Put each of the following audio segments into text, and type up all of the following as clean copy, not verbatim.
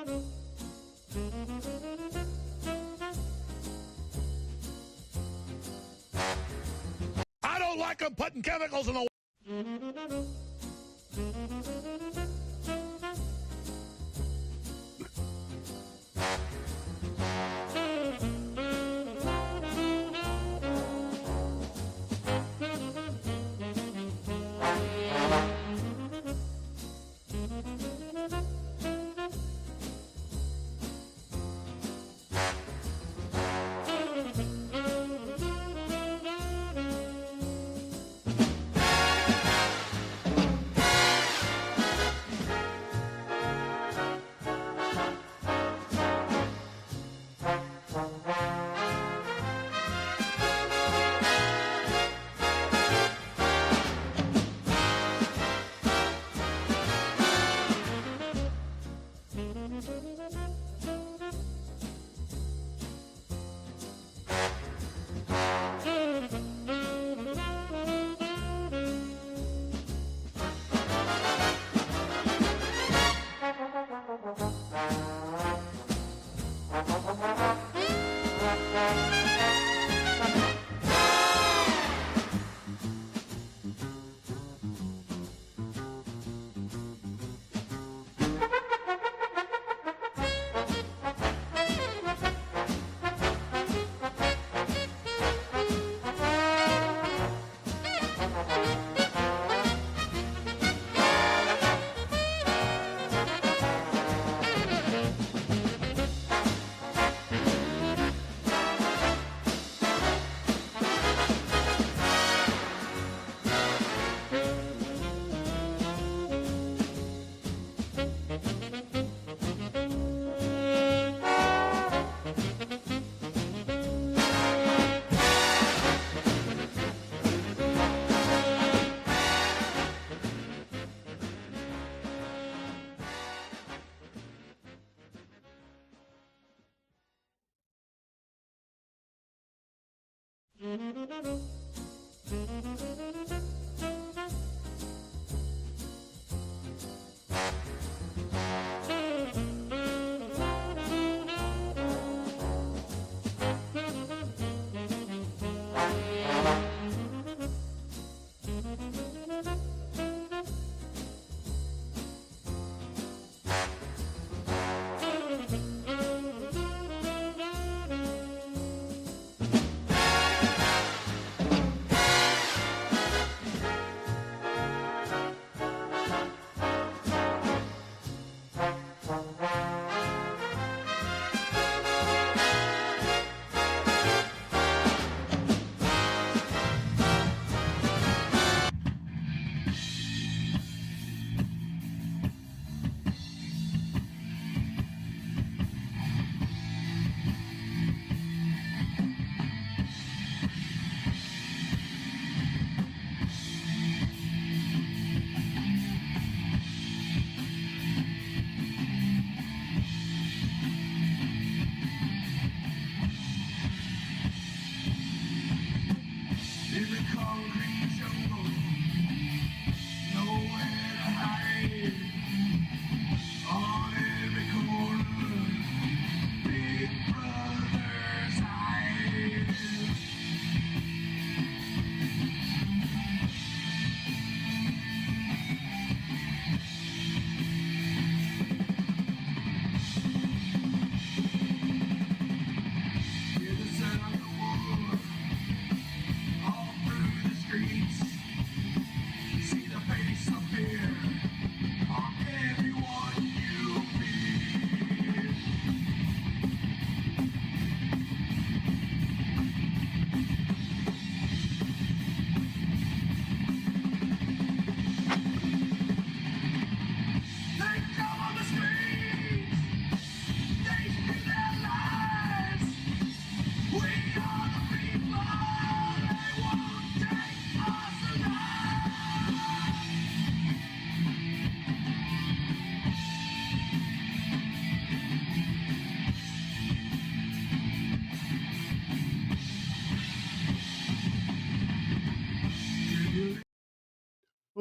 I don't like them putting chemicals in the...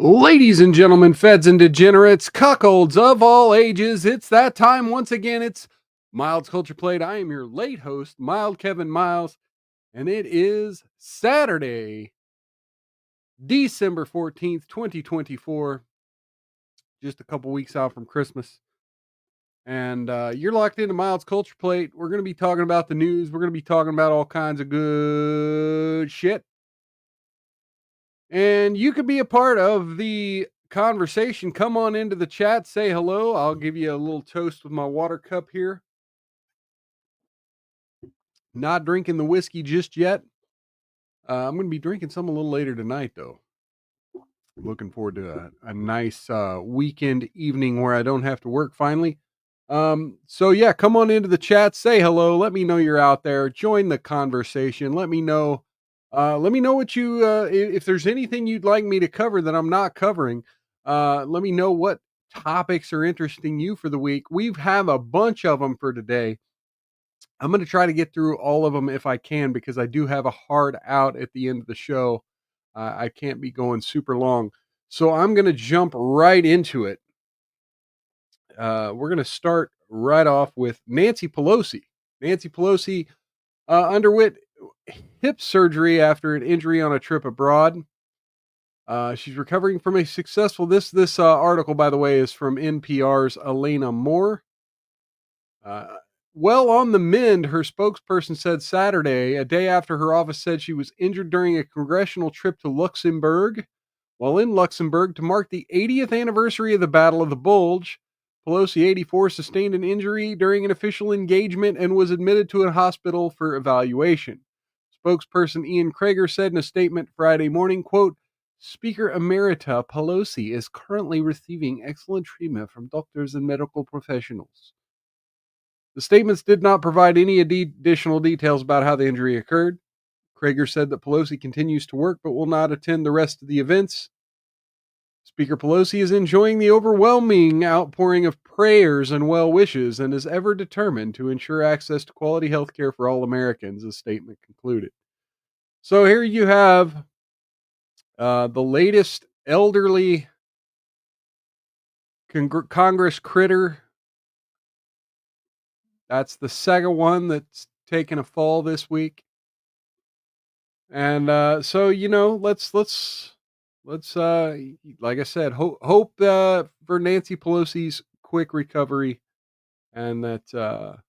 Ladies and gentlemen, feds and degenerates, cuckolds of all ages, it's that time once again. It's Mild's Culture Plate. I am your late host, Mild Kevin Miles, and it is Saturday, December 14th, 2024, just a couple weeks out from Christmas. And you're locked into Mild's Culture Plate. We're going to be talking about the news. We're going to be talking about all kinds of good shit. And you could be a part of the conversation. Come on into the chat, say hello. I'll give you a little toast with my water cup here. Not drinking the whiskey just yet. I'm going to be drinking some a little later tonight, though. Looking forward to a nice weekend evening where I don't have to work finally. So yeah, come on into the chat, say hello. Let me know you're out there. Join the conversation. Let me know. Let me know what you if there's anything you'd like me to cover that I'm not covering. Let me know what topics are interesting you for the week. We have a bunch of them for today. I'm going to try to get through all of them if I can because I do have a hard out at the end of the show. I can't be going super long. So I'm going to jump right into it. We're going to start right off with Nancy Pelosi. Nancy Pelosi underwent hip surgery after an injury on a trip abroad. She's recovering from a successful. This article, by the way, is from NPR's Elena Moore. Well on the mend, her spokesperson said Saturday, a day after her office said she was injured during a congressional trip to Luxembourg. While in Luxembourg to mark the 80th anniversary of the Battle of the Bulge, Pelosi, 84, sustained an injury during an official engagement and was admitted to a hospital for evaluation. Spokesperson Ian Krager said in a statement Friday morning, quote, Speaker Emerita Pelosi is currently receiving excellent treatment from doctors and medical professionals. The statements did not provide any additional details about how the injury occurred. Krager said that Pelosi continues to work but will not attend the rest of the events. Speaker Pelosi is enjoying the overwhelming outpouring of prayers and well wishes and is ever determined to ensure access to quality health care for all Americans, the statement concluded. So here you have the latest elderly Congress critter. That's the second one that's taken a fall this week. And so, let's like I said, hope for Nancy Pelosi's quick recovery and that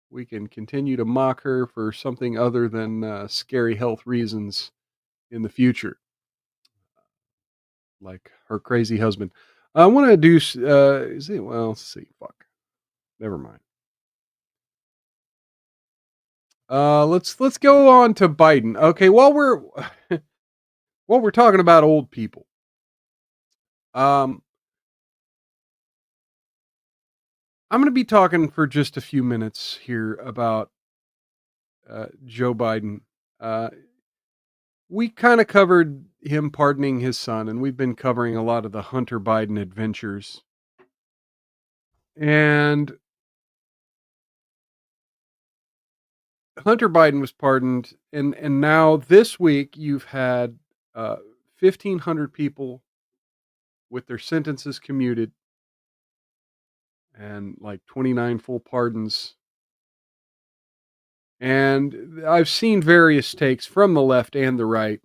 we can continue to mock her for something other than scary health reasons in the future, like her crazy husband. I want to do, let's see, fuck, never mind. Let's go on to Biden. Okay, while we're talking about old people, I'm going to be talking for just a few minutes here about Joe Biden. We kind of covered him pardoning his son, and we've been covering a lot of the Hunter Biden adventures. And Hunter Biden was pardoned, and now this week you've had 1,500 people with their sentences commuted, and like 29 full pardons. And I've seen various takes from the left and the right.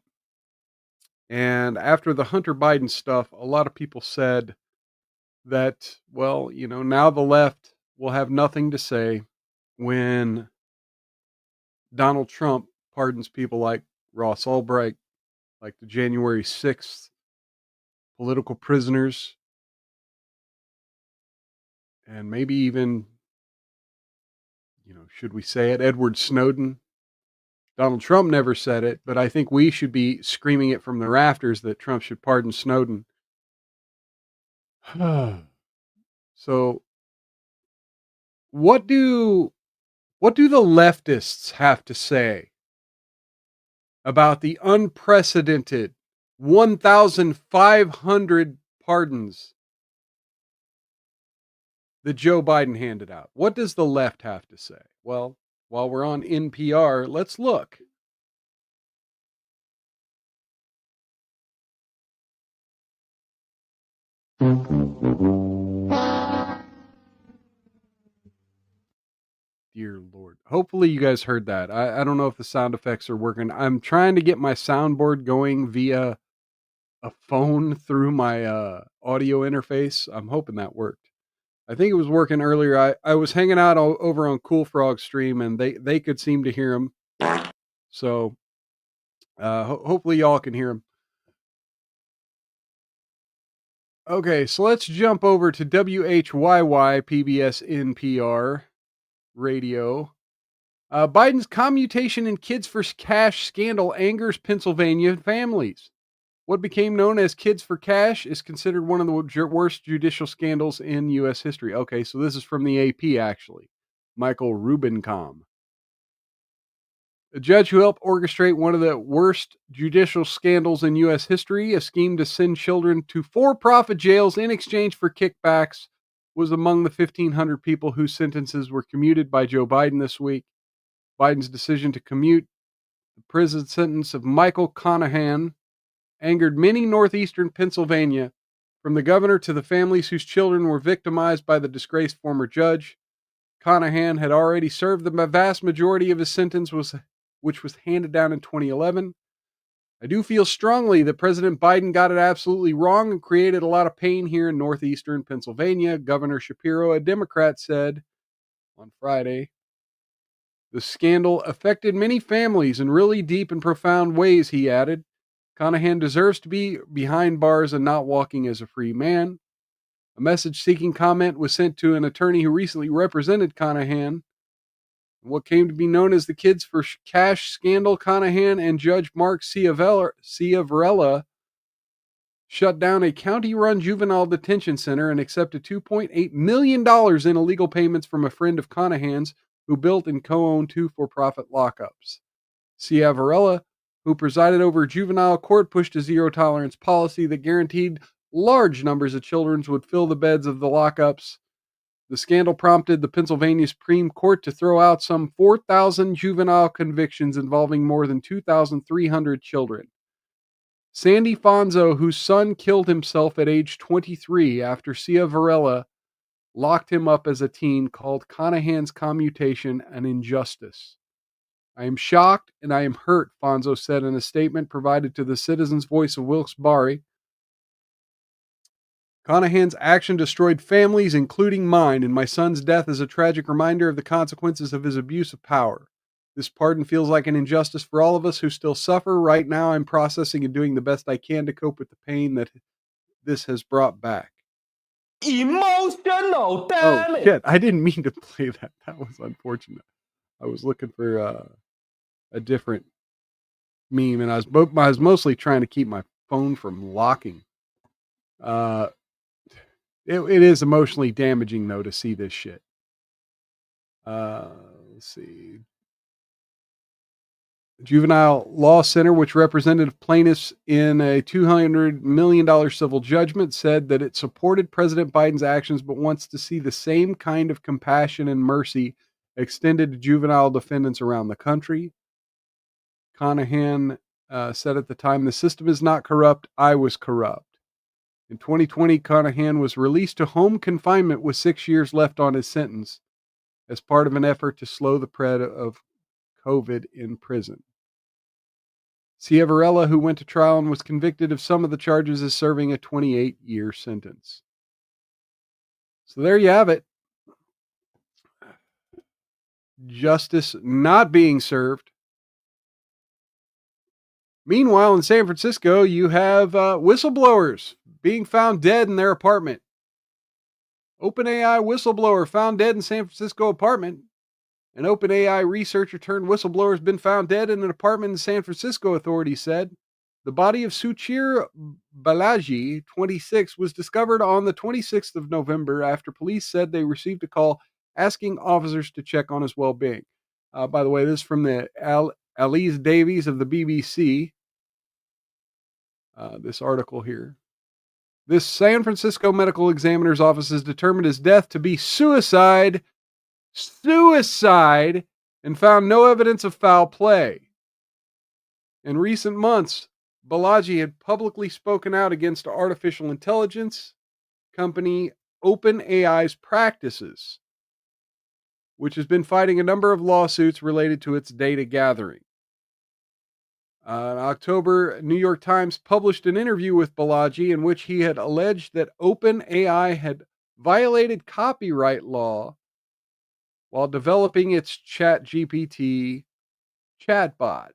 And after the Hunter Biden stuff, a lot of people said that, well, now the left will have nothing to say when Donald Trump pardons people like Ross Ulbricht, like the January 6th political prisoners, and maybe even, should we say it, Edward Snowden. Donald Trump never said it, but I think we should be screaming it from the rafters that Trump should pardon Snowden. So what do the leftists have to say about the unprecedented 1,500 pardons that Joe Biden handed out? What does the left have to say? Well, while we're on NPR, let's look. Dear Lord. Hopefully you guys heard that. I don't know if the sound effects are working. I'm trying to get my soundboard going via a phone through my audio interface. I'm hoping that worked. I think it was working earlier. I was hanging out over on Cool Frog's stream, and they could seem to hear him. So hopefully y'all can hear him. Okay, so let's jump over to WHYY PBS NPR radio. Biden's commutation in Kids for Cash scandal angers Pennsylvania families. What became known as Kids for Cash is considered one of the worst judicial scandals in U.S. history. Okay, so this is from the AP, actually. Michael Rubincom. A judge who helped orchestrate one of the worst judicial scandals in U.S. history, a scheme to send children to for-profit jails in exchange for kickbacks, was among the 1,500 people whose sentences were commuted by Joe Biden this week. Biden's decision to commute the prison sentence of Michael Conahan angered many northeastern Pennsylvania, from the governor to the families whose children were victimized by the disgraced former judge. Conahan had already served the vast majority of his sentence, which was handed down in 2011. I do feel strongly that President Biden got it absolutely wrong and created a lot of pain here in northeastern Pennsylvania, Governor Shapiro, a Democrat, said on Friday. The scandal affected many families in really deep and profound ways, he added. Conahan deserves to be behind bars and not walking as a free man. A message seeking comment was sent to an attorney who recently represented Conahan. What came to be known as the Kids for Cash scandal, Conahan and Judge Mark Ciavarella shut down a county-run juvenile detention center and accepted $2.8 million in illegal payments from a friend of Conahan's who built and co-owned two for-profit lockups. Ciavarella, who presided over juvenile court, pushed a zero-tolerance policy that guaranteed large numbers of children would fill the beds of the lockups. The scandal prompted the Pennsylvania Supreme Court to throw out some 4,000 juvenile convictions involving more than 2,300 children. Sandy Fonzo, whose son killed himself at age 23 after Ciavarella locked him up as a teen, called Conahan's commutation an injustice. I am shocked and I am hurt, Fonzo said in a statement provided to the Citizen's Voice of Wilkes-Barre. Conahan's action destroyed families, including mine, and my son's death is a tragic reminder of the consequences of his abuse of power. This pardon feels like an injustice for all of us who still suffer. Right now, I'm processing and doing the best I can to cope with the pain that this has brought back. Emotional, damn it! Oh, shit. I didn't mean to play that. That was unfortunate. I was looking for a different meme, and I was mostly trying to keep my phone from locking. It is emotionally damaging, though, to see this shit. Let's see. The Juvenile Law Center, which represented plaintiffs in a $200 million civil judgment, said that it supported President Biden's actions but wants to see the same kind of compassion and mercy extended to juvenile defendants around the country. Conahan said at the time, "The system is not corrupt. I was corrupt." In 2020, Conahan was released to home confinement with 6 years left on his sentence as part of an effort to slow the spread of COVID in prison. Ciavarella, who went to trial and was convicted of some of the charges, is serving a 28-year sentence. So there you have it. Justice not being served. Meanwhile, in San Francisco, you have whistleblowers being found dead in their apartment. OpenAI whistleblower found dead in San Francisco apartment. An OpenAI researcher turned whistleblower has been found dead in an apartment in San Francisco, authorities said. The body of Suchir Balaji, 26, was discovered on the 26th of November after police said they received a call asking officers to check on his well-being. By the way, this is from the Alice Davies of the BBC. This article here. This San Francisco medical examiner's office has determined his death to be suicide, and found no evidence of foul play. In recent months, Balaji had publicly spoken out against artificial intelligence company OpenAI's practices, which has been fighting a number of lawsuits related to its data gathering. In October, New York Times published an interview with Balaji in which he had alleged that OpenAI had violated copyright law while developing its ChatGPT chatbot.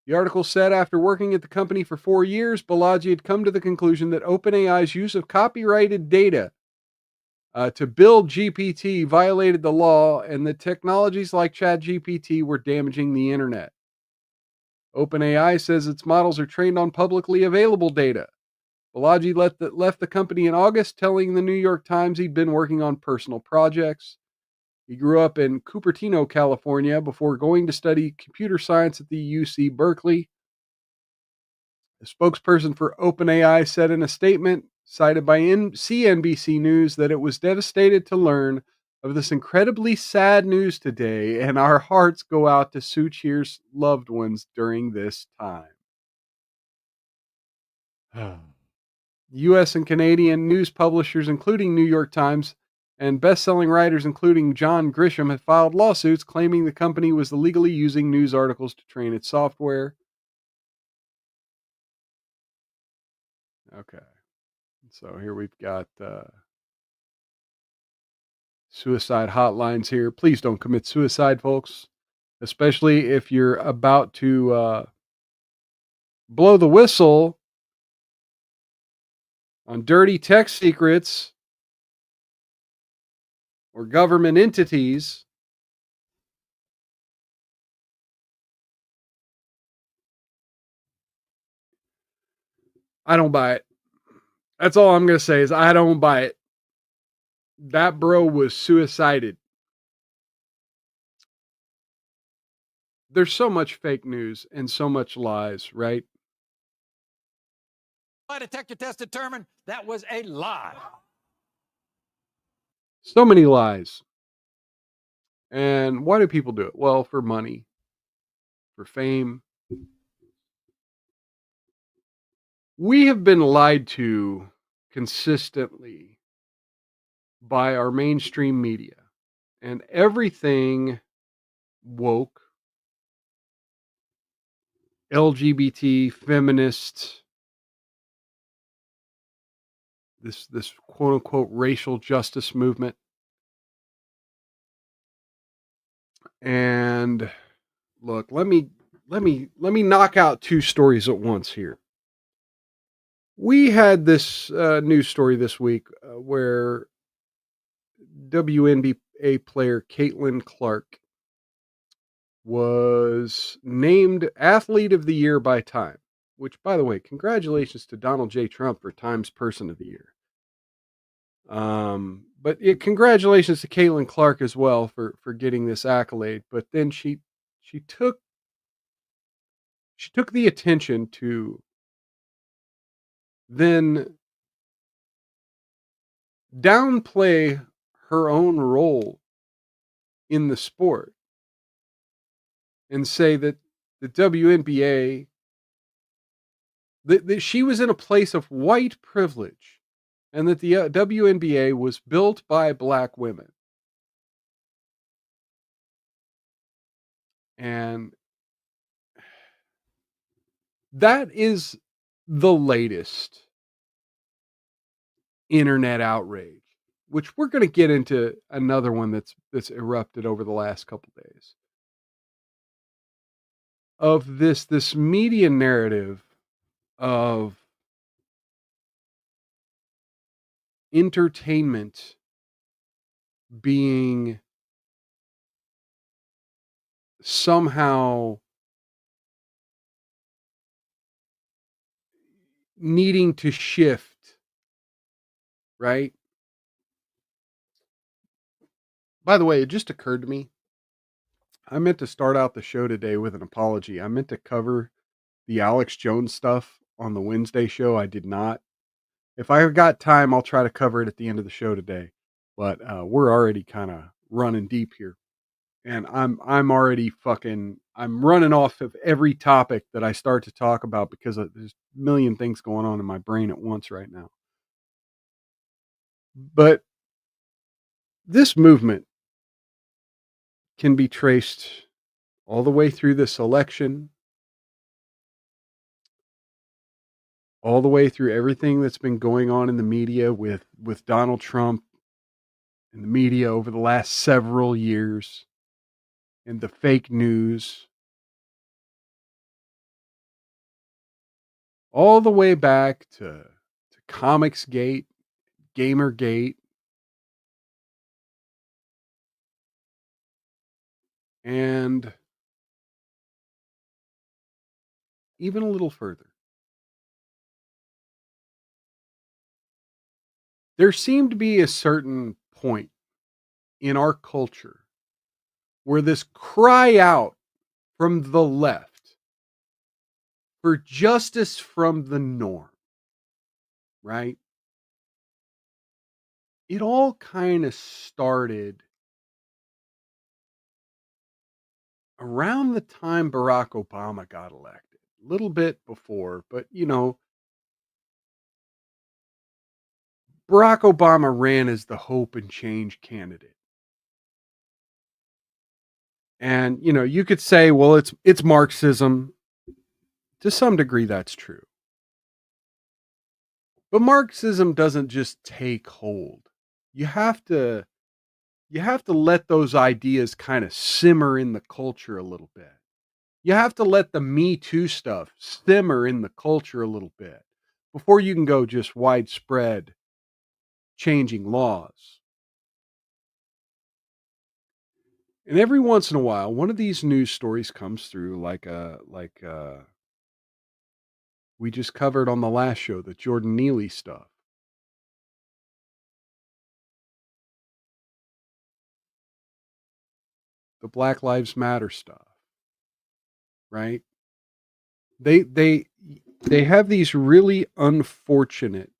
The article said after working at the company for 4 years, Balaji had come to the conclusion that OpenAI's use of copyrighted data to build GPT violated the law and that technologies like ChatGPT were damaging the internet. OpenAI says its models are trained on publicly available data. Balaji left the company in August, telling the New York Times he'd been working on personal projects. He grew up in Cupertino, California, before going to study computer science at the UC Berkeley. A spokesperson for OpenAI said in a statement cited by CNBC News that it was devastated to learn of this incredibly sad news today, and our hearts go out to Suchir's loved ones during this time. U.S. and Canadian news publishers, including New York Times, and best-selling writers, including John Grisham, have filed lawsuits claiming the company was illegally using news articles to train its software. Okay. So here we've got suicide hotlines here. Please don't commit suicide, folks, especially if you're about to blow the whistle on dirty tech secrets or government entities. I don't buy it. That's all I'm going to say is I don't buy it. That bro was suicided. There's so much fake news and so much lies, right? Lie detector test determined that was a lie. So many lies. And why do people do it? Well, for money, for fame. We have been lied to consistently by our mainstream media, and everything woke, LGBT, feminist, this quote unquote racial justice movement. And look, let me knock out two stories at once here. We had this news story this week where WNBA player Caitlin Clark was named Athlete of the Year by Time, which, by the way, congratulations to Donald J. Trump for Time's Person of the Year. But congratulations to Caitlin Clark as well for getting this accolade. But then she took the attention to then downplay her own role in the sport and say that the WNBA, that she was in a place of white privilege and that the WNBA was built by black women. And that is the latest internet outrage, which we're going to get into another one that's erupted over the last couple days, of this media narrative of entertainment being somehow needing to shift, right? By the way, it just occurred to me, I meant to start out the show today with an apology. I meant to cover the Alex Jones stuff on the Wednesday show. I did not. If I got time, I'll try to cover it at the end of the show today. But we're already kind of running deep here. And I'm already I'm running off of every topic that I start to talk about because there's a million things going on in my brain at once right now. But this movement can be traced all the way through this election, all the way through everything that's been going on in the media with Donald Trump and the media over the last several years and the fake news, all the way back to Comicsgate, Gamergate, and even a little further. There seemed to be a certain point in our culture where this cry out from the left for justice from the norm, right? It all kind of started around the time Barack Obama got elected, a little bit before, but Barack Obama ran as the hope and change candidate. And you could say, well, it's Marxism. To some degree that's true. But Marxism doesn't just take hold. You have to let those ideas kind of simmer in the culture a little bit. You have to let the Me Too stuff simmer in the culture a little bit before you can go just widespread changing laws. And every once in a while, one of these news stories comes through like we just covered on the last show, the Jordan Neely stuff. The Black Lives Matter stuff. Right? They have these really unfortunate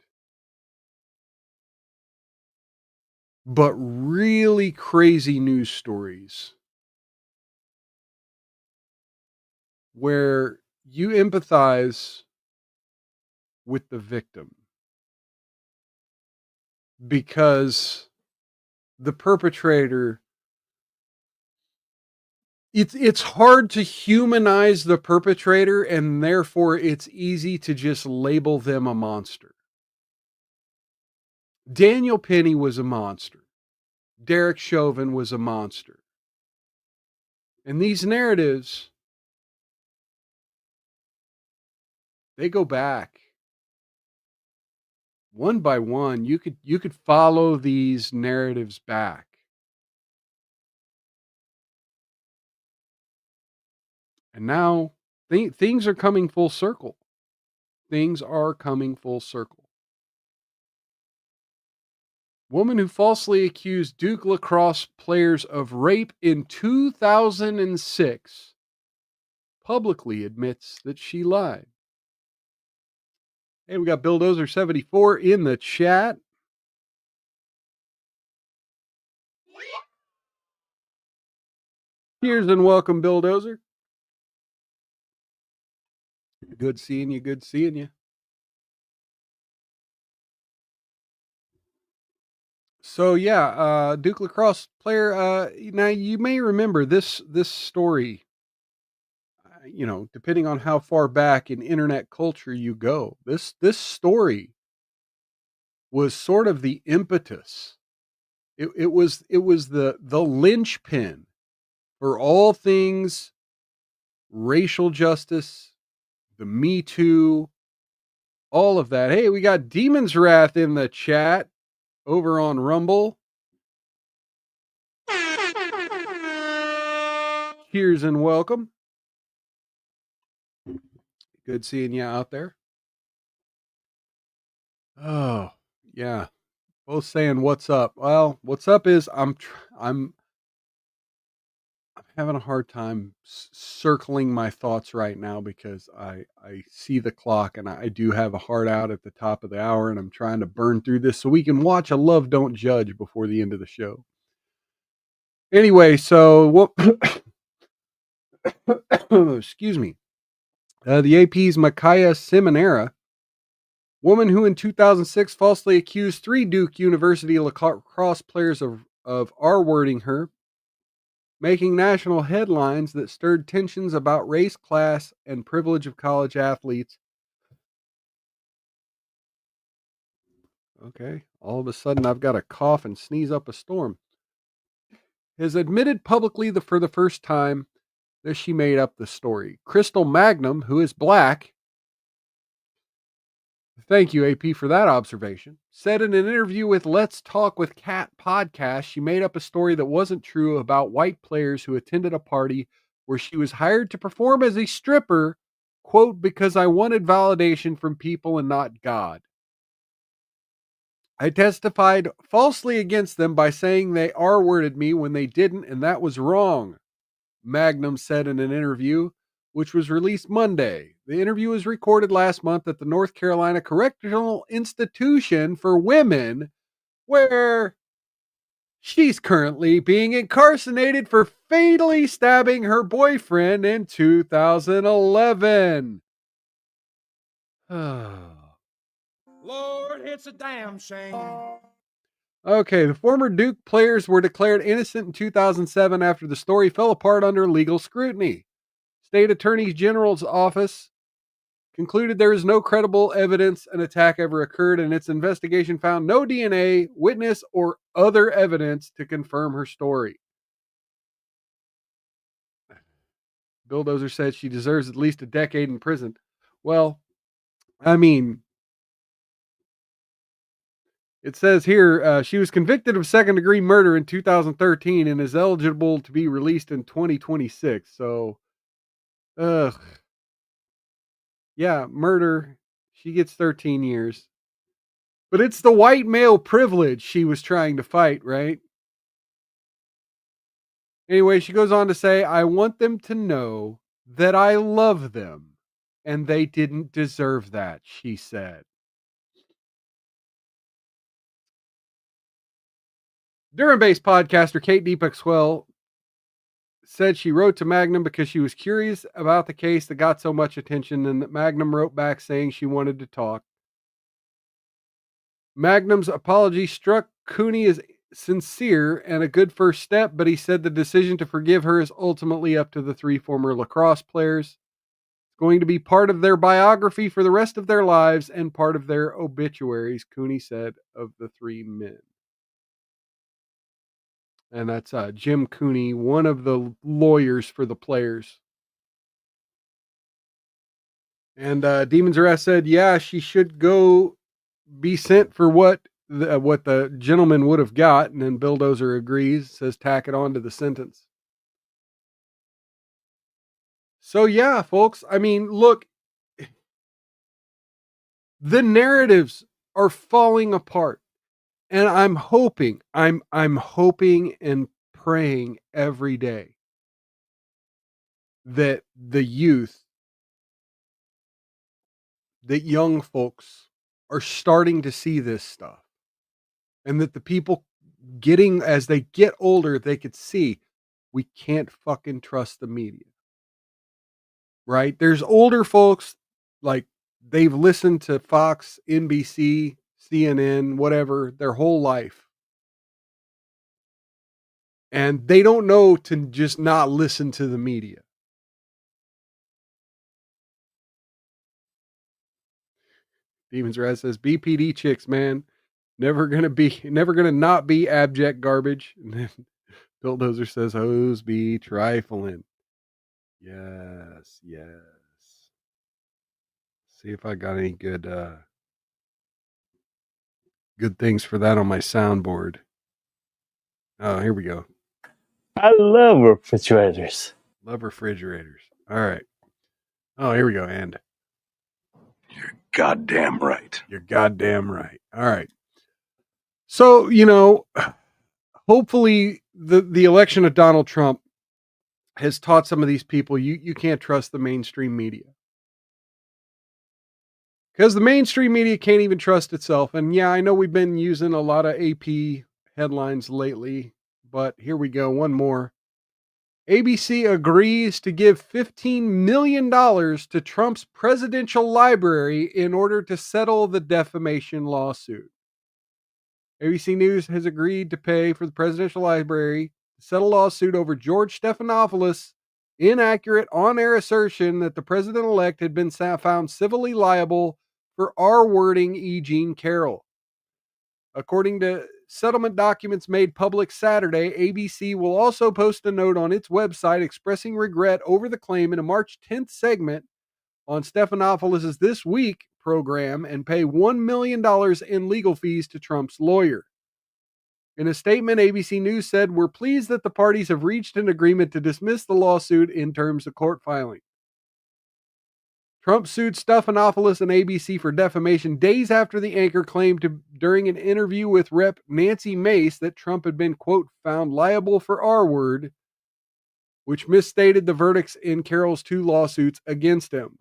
but really crazy news stories where you empathize with the victim because the perpetrator, it's hard to humanize the perpetrator, and therefore it's easy to just label them a monster. Daniel Penny was a monster. Derek Chauvin was a monster. And these narratives, they go back one by one. You could follow these narratives back. And now things are coming full circle. Things are coming full circle. Woman who falsely accused Duke lacrosse players of rape in 2006 publicly admits that she lied. Hey, we got Billdozer74 in the chat. Cheers and welcome, Billdozer. Good seeing you. Good seeing you. So yeah, Duke lacrosse player. Now you may remember this story. Depending on how far back in internet culture you go, this story was sort of the impetus. It was the linchpin for all things racial justice, the Me Too, all of that. Hey, we got Demon's Wrath in the chat over on Rumble. Cheers and welcome. Good seeing you out there. Oh, yeah. Both saying what's up. Well, what's up is I'm having a hard time circling my thoughts right now because I see the clock and I do have a hard out at the top of the hour, and I'm trying to burn through this so we can watch a Love Don't Judge before the end of the show. Anyway, so what? Excuse me. The AP's Micaiah Seminara Woman who in 2006 falsely accused 3 Duke University lacrosse players of R-wording her, making national headlines that stirred tensions about race, class, and privilege of college athletes. Okay, all of a sudden I've got to cough and sneeze up a storm. Has admitted publicly for the first time that she made up the story. Crystal Magnum, who is black, thank you, AP, for that observation, said in an interview with Let's Talk with Kat podcast, she made up a story that wasn't true about white players who attended a party where she was hired to perform as a stripper, quote, because I wanted validation from people and not God. I testified falsely against them by saying they R-worded me when they didn't, and that was wrong, Magnum said in an interview, which was released Monday. The interview was recorded last month at the North Carolina Correctional Institution for Women, where she's currently being incarcerated for fatally stabbing her boyfriend in 2011. Lord, it's a damn shame. Okay, the former Duke players were declared innocent in 2007 after the story fell apart under legal scrutiny. State Attorney General's office concluded there is no credible evidence an attack ever occurred, and its investigation found no DNA, witness, or other evidence to confirm her story. Bulldozer said she deserves at least a decade in prison. Well, I mean, it says here she was convicted of second-degree murder in 2013 and is eligible to be released in 2026. So, yeah, murder. She gets 13 years. But it's the white male privilege she was trying to fight, right? Anyway, she goes on to say, I want them to know that I love them, and they didn't deserve that, she said. Durham-based podcaster Kate Deepaxwell said she wrote to Magnum because she was curious about the case that got so much attention, and that Magnum wrote back saying she wanted to talk. Magnum's apology struck Cooney as sincere and a good first step, but he said the decision to forgive her is ultimately up to the 3 former lacrosse players. It's going to be part of their biography for the rest of their lives and part of their obituaries, Cooney said of the 3 men. And that's Jim Cooney, one of the lawyers for the players. And Demons R Us said, yeah, she should go be sent for what the gentleman would have got. And then Bulldozer agrees, says tack it on to the sentence. So yeah, folks, I mean, look, the narratives are falling apart. And I'm hoping and praying every day that the youth, that young folks are starting to see this stuff, and that the people as they get older, they could see we can't fucking trust the media. Right? There's older folks, like, they've listened to Fox, NBC, CNN, whatever, their whole life. And they don't know to just not listen to the media. Demons Raz says, BPD chicks, man, never gonna not be abject garbage. And then Bulldozer says, hoes be trifling. Yes. See if I got any good things for that on my soundboard. Oh, here we go. I love refrigerators. Love refrigerators. All right. Oh, here we go. And You're goddamn right. You're goddamn right. All right. So, you know, hopefully the election of Donald Trump has taught some of these people you can't trust the mainstream media. Because the mainstream media can't even trust itself. And yeah, I know we've been using a lot of AP headlines lately, but here we go. One more. ABC agrees to give $15 million to Trump's presidential library in order to settle the defamation lawsuit. ABC News has agreed to pay for the presidential library to settle a lawsuit over George Stephanopoulos' inaccurate on-air assertion that the president-elect had been found civilly liable for R-wording E. Jean Carroll. According to settlement documents made public Saturday, ABC will also post a note on its website expressing regret over the claim in a March 10th segment on Stephanopoulos' This Week program and pay $1 million in legal fees to Trump's lawyer. In a statement, ABC News said, "We're pleased that the parties have reached an agreement to dismiss the lawsuit in terms of court filing." Trump sued Stephanopoulos and ABC for defamation days after the anchor claimed during an interview with Rep. Nancy Mace that Trump had been, quote, found liable for R-word, which misstated the verdicts in Carroll's two lawsuits against him.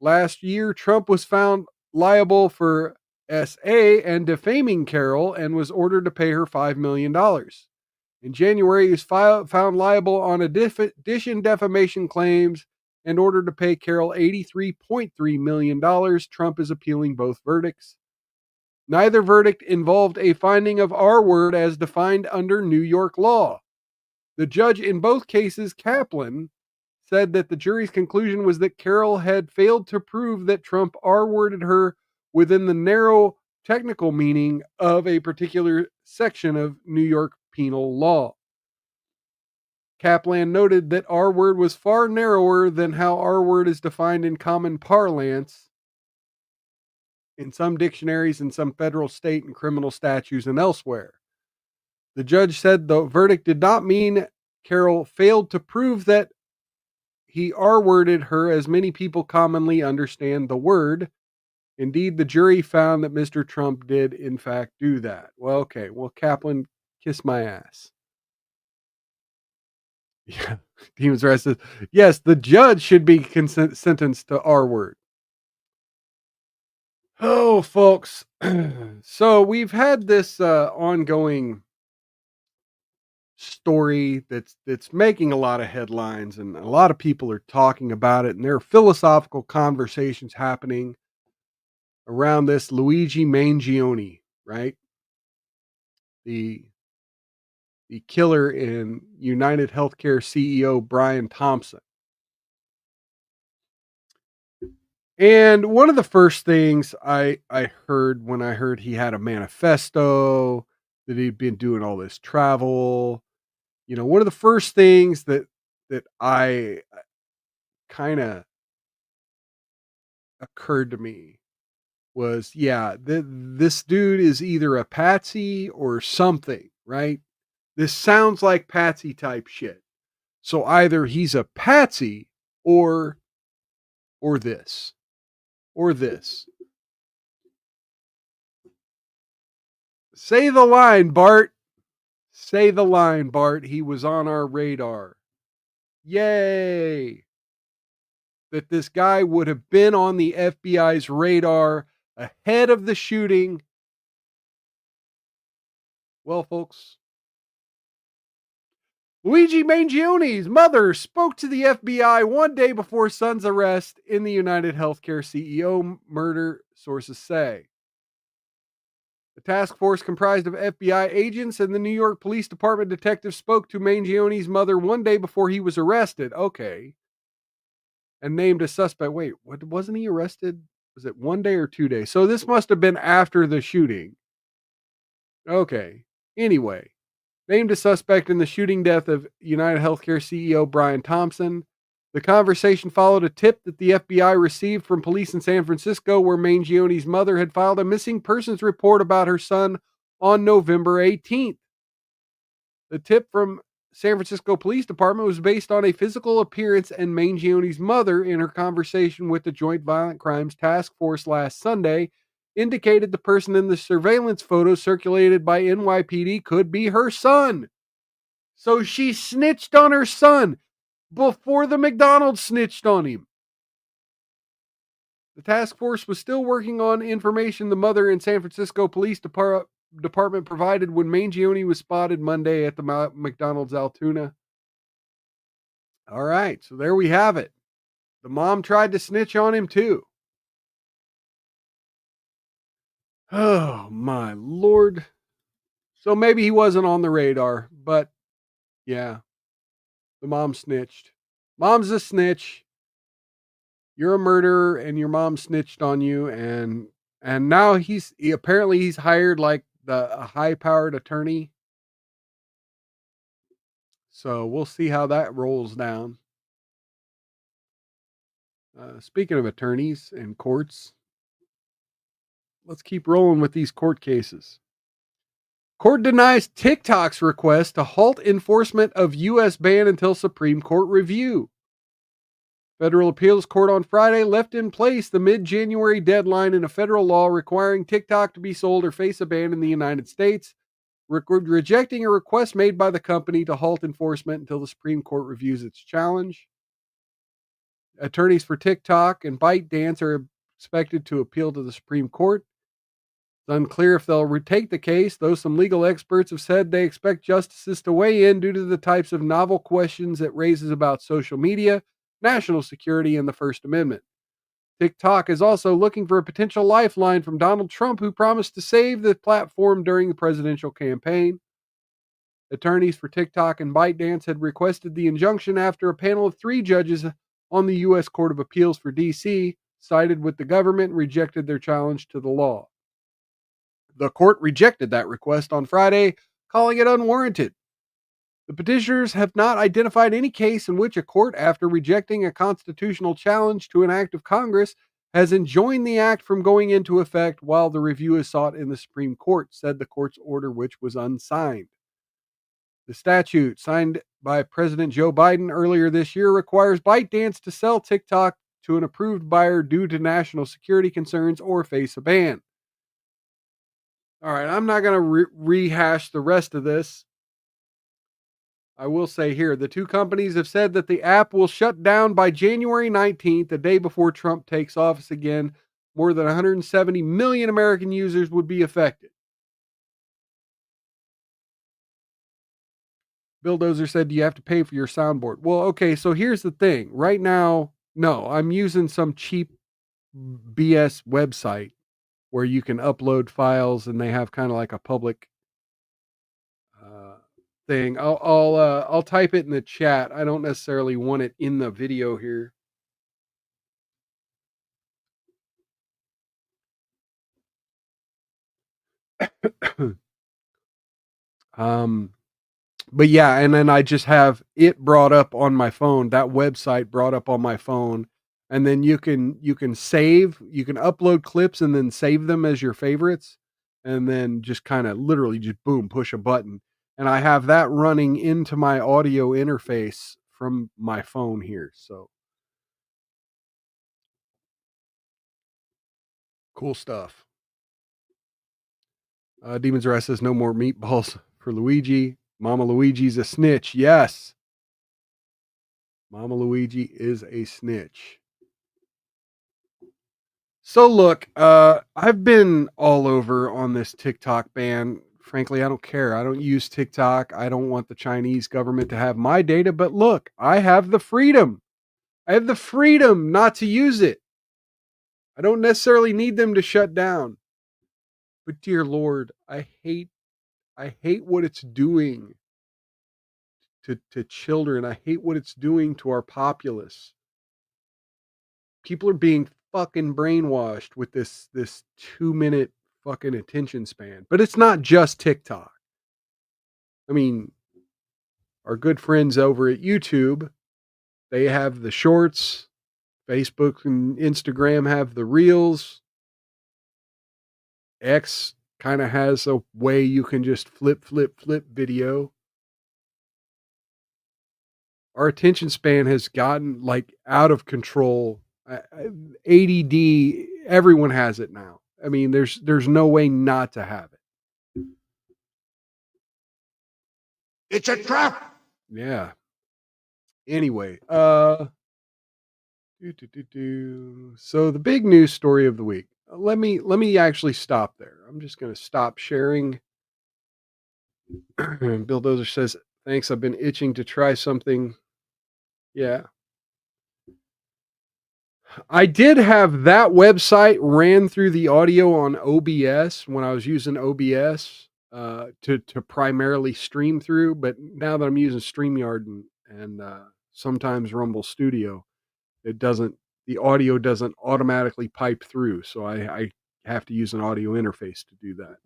Last year, Trump was found liable for SA and defaming Carroll and was ordered to pay her $5 million. In January, he was found liable on addition defamation claims and ordered to pay Carroll $83.3 million. Trump is appealing both verdicts. Neither verdict involved a finding of R-word as defined under New York law. The judge in both cases, Kaplan, said that the jury's conclusion was that Carroll had failed to prove that Trump R-worded her within the narrow technical meaning of a particular section of New York penal law. Kaplan noted that R-word was far narrower than how R-word is defined in common parlance in some dictionaries and some federal, state, and criminal statutes and elsewhere. The judge said the verdict did not mean Carroll failed to prove that he R-worded her as many people commonly understand the word. Indeed, the jury found that Mr. Trump did, in fact, do that. Well, okay. Well, Kaplan, kiss my ass. Yeah. Demons arrested. Yes, the judge should be sentenced to R-word. Oh, folks. So we've had this ongoing story that's making a lot of headlines, and a lot of people are talking about it, and there are philosophical conversations happening around this Luigi Mangione, right? The killer in United Healthcare CEO Brian Thompson. And one of the first things I heard when I heard he had a manifesto, that he'd been doing all this travel, one of the first things that I kind of occurred to me was, yeah, this dude is either a patsy or something, right? This sounds like patsy type shit. So either he's a patsy or this. Or this. Say the line, Bart. Say the line, Bart. He was on our radar. Yay. That this guy would have been on the FBI's radar ahead of the shooting. Well, folks, Luigi Mangione's mother spoke to the FBI one day before son's arrest in the United Healthcare CEO murder, sources say. The task force comprised of FBI agents and the New York Police Department detectives spoke to Mangione's mother one day before he was arrested. Okay. And named a suspect. Wait, what, wasn't he arrested? Was it 1 day or 2 days? So this must have been after the shooting. Okay. Anyway, named a suspect in the shooting death of United Healthcare CEO Brian Thompson. The conversation followed a tip that the FBI received from police in San Francisco, where Mangione's mother had filed a missing persons report about her son on November 18th. The tip from San Francisco Police Department was based on a physical appearance and Mangione's mother, in her conversation with the Joint Violent Crimes Task Force last Sunday, indicated the person in the surveillance photo circulated by NYPD could be her son. So she snitched on her son before the McDonald's snitched on him. The task force was still working on information the mother and San Francisco Police Department provided when Mangione was spotted Monday at the McDonald's Altoona. All right, so there we have it. The mom tried to snitch on him too. Oh my Lord. So maybe he wasn't on the radar, but yeah, the mom snitched. Mom's a snitch. You're a murderer and your mom snitched on you, and now apparently he's hired like a high-powered attorney. So we'll see how that rolls down. Speaking of attorneys and courts, let's keep rolling with these court cases. Court denies TikTok's request to halt enforcement of U.S. ban until Supreme Court review. Federal Appeals Court on Friday left in place the mid-January deadline in a federal law requiring TikTok to be sold or face a ban in the United States, rejecting a request made by the company to halt enforcement until the Supreme Court reviews its challenge. Attorneys for TikTok and ByteDance are expected to appeal to the Supreme Court. It's unclear if they'll retake the case, though some legal experts have said they expect justices to weigh in due to the types of novel questions it raises about social media, national security, and the First Amendment. TikTok is also looking for a potential lifeline from Donald Trump, who promised to save the platform during the presidential campaign. Attorneys for TikTok and ByteDance had requested the injunction after a panel of 3 judges on the U.S. Court of Appeals for D.C. sided with the government and rejected their challenge to the law. The court rejected that request on Friday, calling it unwarranted. The petitioners have not identified any case in which a court, after rejecting a constitutional challenge to an act of Congress, has enjoined the act from going into effect while the review is sought in the Supreme Court, said the court's order, which was unsigned. The statute, signed by President Joe Biden earlier this year, requires ByteDance to sell TikTok to an approved buyer due to national security concerns or face a ban. All right, I'm not going to rehash the rest of this. I will say here, the 2 companies have said that the app will shut down by January 19th, the day before Trump takes office again. More than 170 million American users would be affected. Bill Dozer said, do you have to pay for your soundboard? Well, okay, so here's the thing. Right now, no, I'm using some cheap BS website where you can upload files and they have kind of like a public thing. I'll type it in the chat. I don't necessarily want it in the video here. But yeah, and then I just have it brought up on my phone, that website brought up on my phone, and then you can save, you can upload clips and then save them as your favorites, and then just kind of literally just boom, push a button. And I have that running into my audio interface from my phone here. So cool stuff. Demon's Rest says no more meatballs for Luigi. Mama Luigi's a snitch. Yes. Mama Luigi is a snitch. So look, I've been all over on this TikTok ban. Frankly, I don't care. I don't use TikTok. I don't want the Chinese government to have my data, but look, I have the freedom. I have the freedom not to use it. I don't necessarily need them to shut down. But dear Lord, I hate what it's doing to children. I hate what it's doing to our populace. People are being fucking brainwashed with this 2-minute fucking attention span. But it's not just TikTok. I mean, our good friends over at YouTube, they have the shorts. Facebook and Instagram have the reels. X kind of has a way you can just flip video. Our attention span has gotten like out of control. ADD, everyone has it now. I mean, there's no way not to have it. It's a trap. Yeah. Anyway, so the big news story of the week. Let me actually stop there. I'm just going to stop sharing. Bill Dozer says, thanks. I've been itching to try something Yeah. I did have that website ran through the audio on OBS when I was using OBS to primarily stream through, but now that I'm using StreamYard and sometimes Rumble Studio, it doesn't the audio doesn't automatically pipe through, so I have to use an audio interface to do that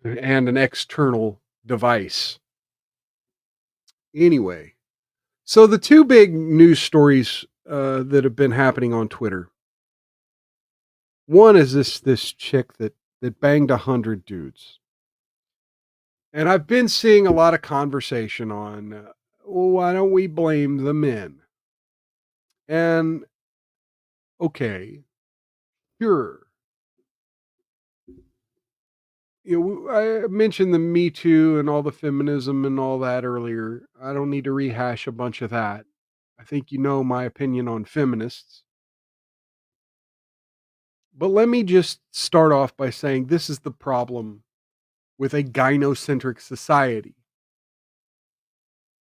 and an external device. Anyway, so the two big news stories that have been happening on Twitter. One is this chick that banged 100 dudes. And I've been seeing a lot of conversation on, well, why don't we blame the men? And okay, sure. I mentioned the Me Too and all the feminism and all that earlier. I don't need to rehash a bunch of that. I think you know my opinion on feminists. But let me just start off by saying this is the problem with a gynocentric society.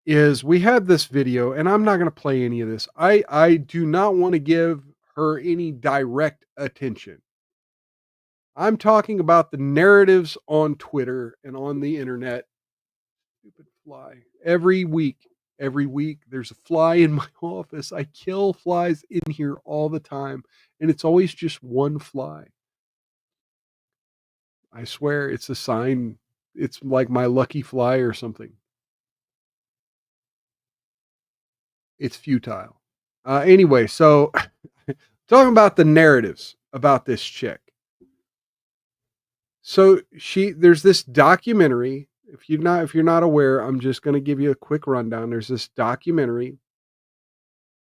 Is we had this video, and I'm not going to play any of this. I do not want to give her any direct attention. I'm talking about the narratives on Twitter and on the internet. Stupid fly. Every week, there's a fly in my office. I kill flies in here all the time, and it's always just one fly. I swear it's a sign. It's like my lucky fly or something. It's futile. Anyway, so talking about the narratives about this chick. So there's this documentary. If you're not aware, I'm just going to give you a quick rundown. There's this documentary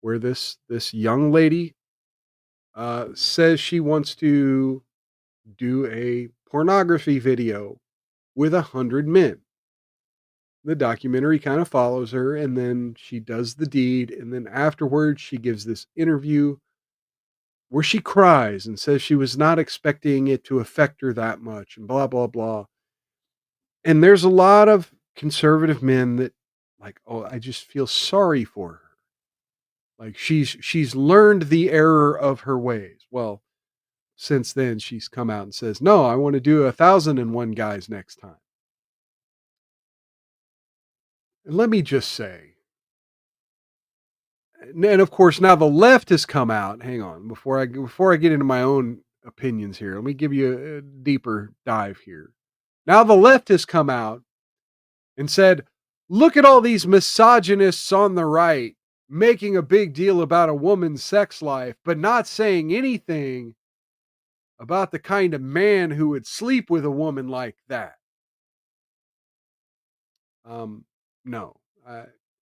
where this young lady says she wants to do a pornography video with 100 men. The documentary kind of follows her, and then she does the deed, and then afterwards she gives this interview where she cries and says she was not expecting it to affect her that much and blah blah blah. And there's a lot of conservative men that like, oh, I just feel sorry for her. Like she's learned the error of her ways. Well, since then she's come out and says, no, I want to do 1,001 guys next time. And let me just say, and of course now the left has come out. Hang on, before I get into my own opinions here, let me give you a deeper dive here. Now the left has come out and said, look at all these misogynists on the right making a big deal about a woman's sex life, but not saying anything about the kind of man who would sleep with a woman like that. No.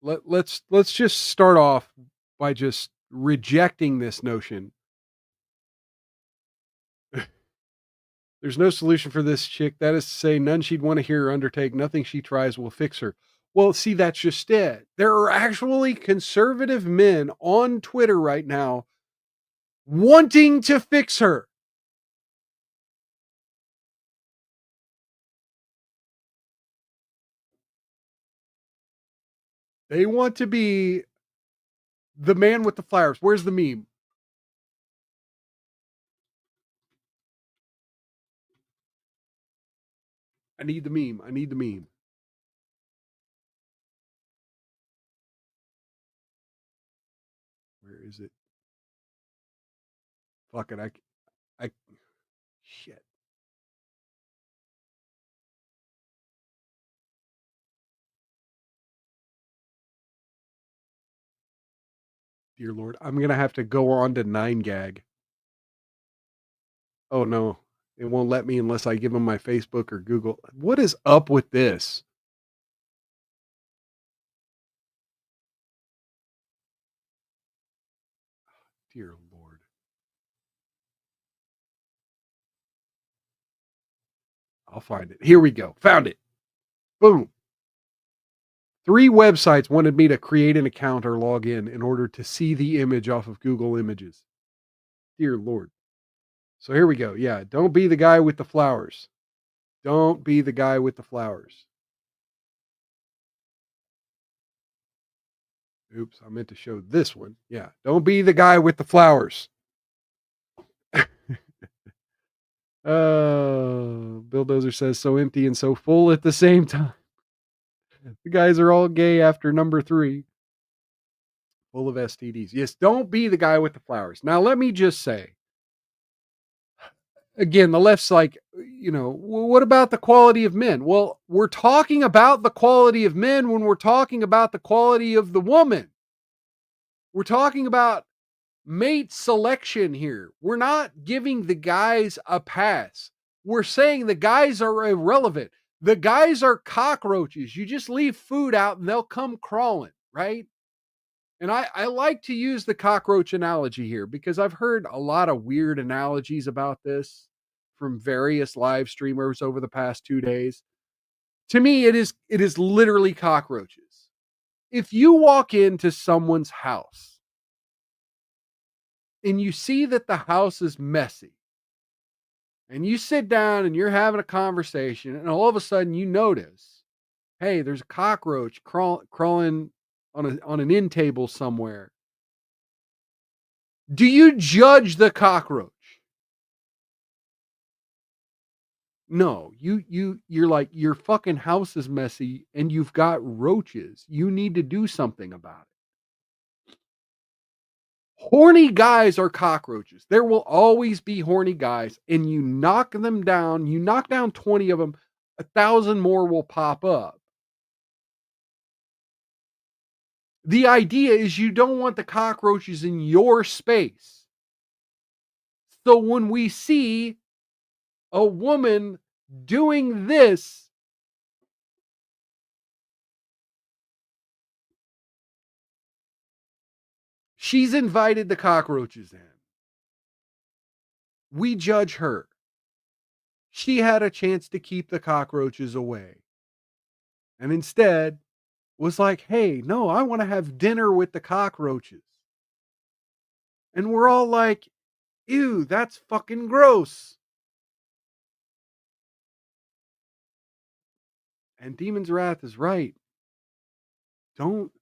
Let's just start off by just rejecting this notion. There's no solution for this chick. That is to say, none she'd want to hear or undertake. Nothing she tries will fix her. Well, see, that's just it. There are actually conservative men on Twitter right now wanting to fix her. They want to be the man with the flowers. Where's the meme? I need the meme. I need the meme. Where is it? Fuck it. Shit. Dear Lord, I'm going to have to go on to 9gag. Oh no, it won't let me unless I give them my Facebook or Google. What is up with this? Dear Lord. I'll find it. Here we go. Found it. Boom. 3 websites wanted me to create an account or log in order to see the image off of Google Images. Dear Lord. So here we go. Yeah, don't be the guy with the flowers. Don't be the guy with the flowers. Oops, I meant to show this one. Yeah, don't be the guy with the flowers. Bill Dozer says so empty and so full at the same time. The guys are all gay after number 3. Full of STDs. Yes, don't be the guy with the flowers. Now, let me just say, again, the left's like, what about the quality of men? Well, we're talking about the quality of men when we're talking about the quality of the woman. We're talking about mate selection here. We're not giving the guys a pass. We're saying the guys are irrelevant. The guys are cockroaches. You just leave food out and they'll come crawling, right? And I like to use the cockroach analogy here because I've heard a lot of weird analogies about this from various live streamers over the past 2 days. To me, it is literally cockroaches. If you walk into someone's house and you see that the house is messy, and you sit down and you're having a conversation, and all of a sudden you notice, hey, there's a cockroach crawling on an end table somewhere. Do you judge the cockroach? No, you're like, your fucking house is messy and you've got roaches. You need to do something about it. Horny guys are cockroaches. There will always be horny guys, and you knock them down. You knock down 20 of them, 1,000 more will pop up. The idea is you don't want the cockroaches in your space. So when we see a woman doing this, she's invited the cockroaches in. We judge her. She had a chance to keep the cockroaches away. And instead was like, hey, no, I want to have dinner with the cockroaches. And we're all like, ew, that's fucking gross. And Demon's Wrath is right. Don't.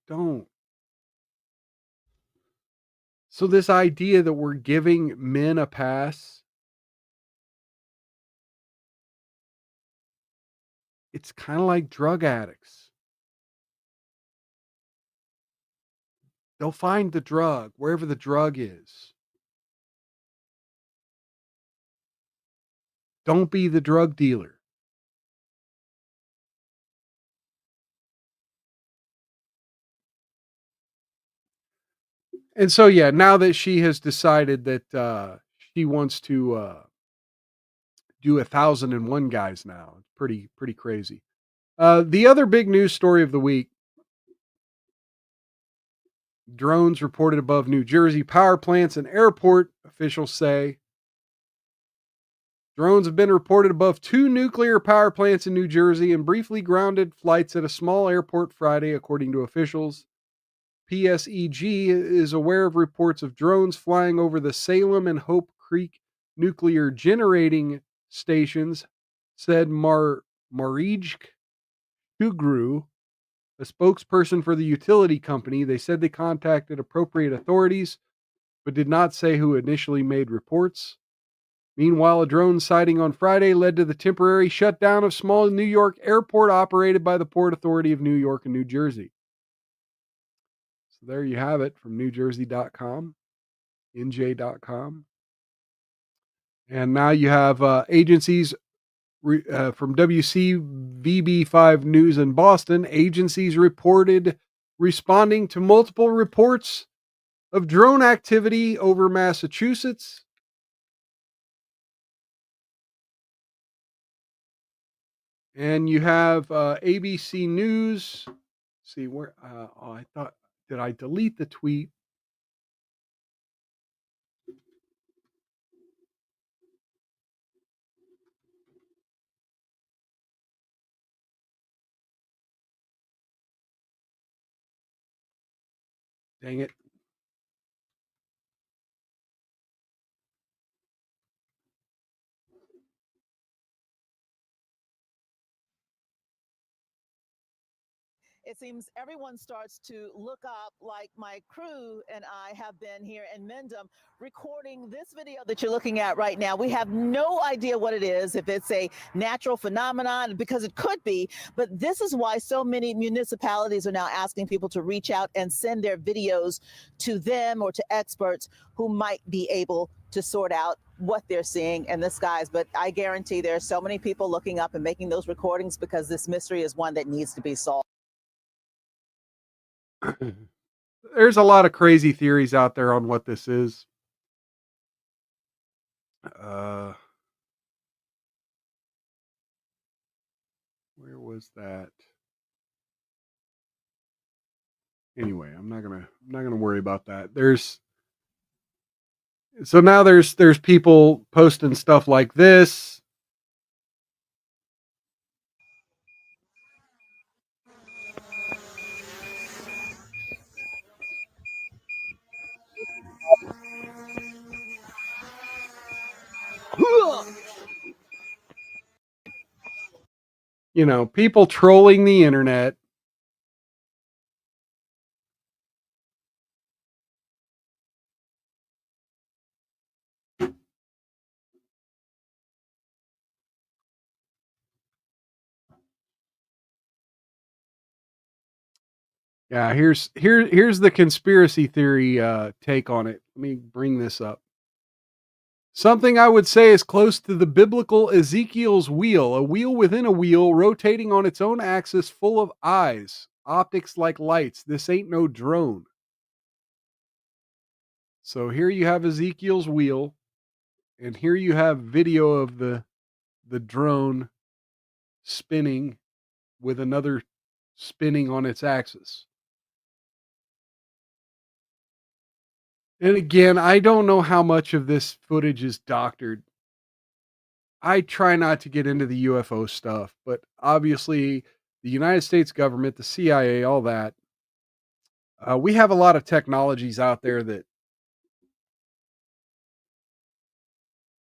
So this idea that we're giving men a pass, it's kind of like drug addicts. They'll find the drug wherever the drug is. Don't be the drug dealer. And so, yeah, now that she has decided that she wants to do 1,001 guys now, it's pretty crazy. The other big news story of the week: drones reported above New Jersey power plants and airport. Officials say drones have been reported above 2 nuclear power plants in New Jersey and briefly grounded flights at a small airport Friday, according to officials. PSEG is aware of reports of drones flying over the Salem and Hope Creek nuclear generating stations, said Marijke Tugru, a spokesperson for the utility company. They said they contacted appropriate authorities, but did not say who initially made reports. Meanwhile, a drone sighting on Friday led to the temporary shutdown of small New York airport operated by the Port Authority of New York and New Jersey. So there you have it from NewJersey.com, NJ.com. And now you have agencies from WCVB5 News in Boston. Agencies reported responding to multiple reports of drone activity over Massachusetts. And you have ABC News. See where? I thought, did I delete the tweet? Dang it. it seems everyone starts to look up, like my crew and I have been here in Mendham recording this video that you're looking at right now. We have no idea what it is, if it's a natural phenomenon, because it could be, but this is why so many municipalities are now asking people to reach out and send their videos to them or to experts who might be able to sort out what they're seeing in the skies. But I guarantee there are so many people looking up and making those recordings because this mystery is one that needs to be solved. There's a lot of crazy theories out there on what this is. Where was that? Anyway, I'm not gonna worry about that. So now there's people posting stuff like this. You know, people trolling the internet. Yeah, here's the conspiracy theory take on it. Let me bring this up. Something I would say is close to the biblical Ezekiel's wheel, a wheel within a wheel rotating on its own axis full of eyes, optics like lights. This ain't no drone. So here you have Ezekiel's wheel, and here you have video of the drone spinning with another spinning on its axis. And again, I don't know how much of this footage is doctored. I try not to get into the UFO stuff, but obviously the United States government, the CIA, all that, we have a lot of technologies out there that,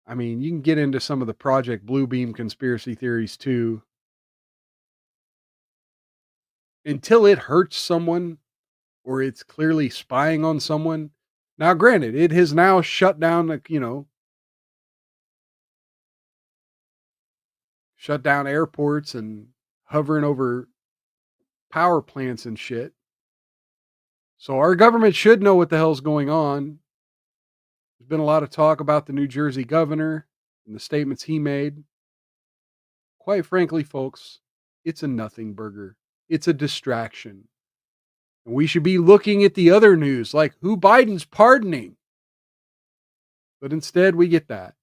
I mean, you can get into some of the Project Bluebeam conspiracy theories too. Until it hurts someone or it's clearly spying on someone. Now, granted, it has now shut down, shut down airports and hovering over power plants and shit. So our government should know what the hell's going on. There's been a lot of talk about the New Jersey governor and the statements he made. Quite frankly, folks, it's a nothing burger. It's a distraction. And we should be looking at the other news, like who Biden's pardoning. But instead, we get that.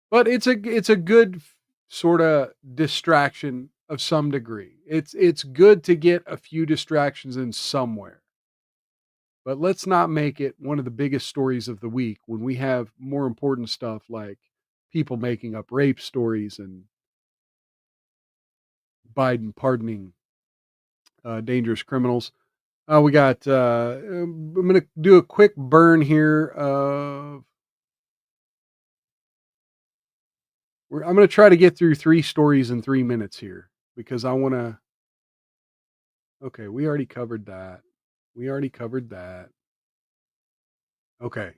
But it's a good sort of distraction of some degree. It's good to get a few distractions in somewhere. But let's not make it one of the biggest stories of the week when we have more important stuff like people making up rape stories and Biden pardoning dangerous criminals. I'm going to do a quick burn here. I'm going to try to get through 3 stories in 3 minutes here because I want to. Okay, we already covered that. Okay.